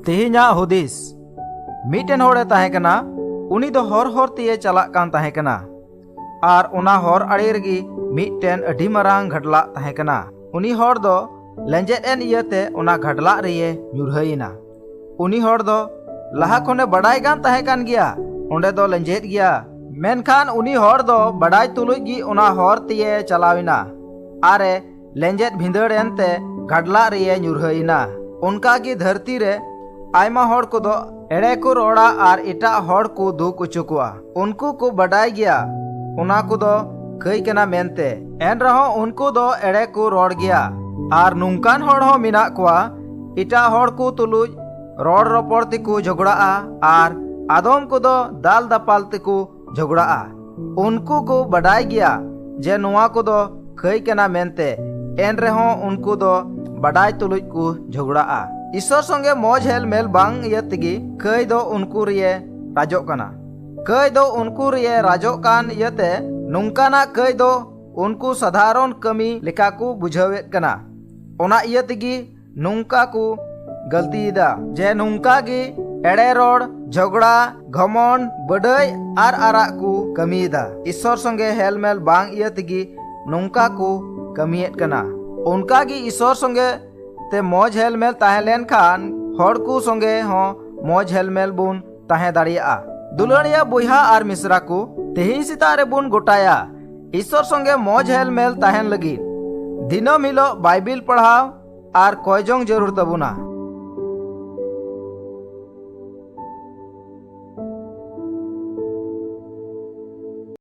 तेहिᱧा हुदिस mitten होड़े ताहेकना उनी दो हर हर तिये चलाक कान ताहेकना आर उना हर आड़ी रेगी मिटन अडी मरांग घडला ताहेकना। उनी हर दो लेंजेद एन इयते उना घडला रिये ᱧᱩᱨᱦᱟᱹᱭᱮᱱᱟ। उनी हर दो लहा खने बड़ाई गान ताहेकन गिया ओंडे दो लेंजेद गिया मेनखान उनी हर दो बड़ाई तुलुज गी उना हर तिये चलाविना आरे लेंजेद भिंदड़ एनते घडला रिये ᱧᱩᱨᱦᱟᱹᱭᱮᱱᱟ। उनका की धरती रे आयमा हर को दो एड़े को रोड़ा आर इटा हर को दुख उचुकुआ उनको को बड़ाई गिया उना को दो कई केना मेनते एन रहो उनको दो एड़े को रोड़ गिया आर नुंकान हर हो मिना कुआ इटा हर को तुलुज रोड़ रोपड़ तिकु झगड़ा आर आदम को दो दाल दापाल तिकु झगड़ा उनको को बड़ाई गिया जे नुआ को दो कई केना मेनते एन रहो उनको दो बड़ाई तुलुज को झगड़ा। ईश्वर संगे मौज हेल मेल बांग इयतिगी कई दो उनको रिये राजोक कना कई दो उनको रिये राजोक कान इयते नुंकाना कई दो उनको साधारण कमी लेका को बुझावेत कना ओना इयतिगी नुंका को गलती दा जे नुंका गी एड़े रोड झगड़ा घमन बड़ाई आर आरा को कमी दा। ईश्वर संगे हेल मेल बांग इयतिगी नुंका को कमीयत कना उनका गी ईश्वर संगे ते मौज हेल मेल ताहे लेन खान हर को संगे हो मौज हेल मेल बुन ताहे दाड़िया। दुलड़िया बुहा आर मिश्रा को तेहिं सितारे बुन गोटाया ईश्वर संगे मौज हेल मेल ताहेन लगी दिनम हिलो बाइबिल पढ़ाव आर कयजोंग जरूर तबुना।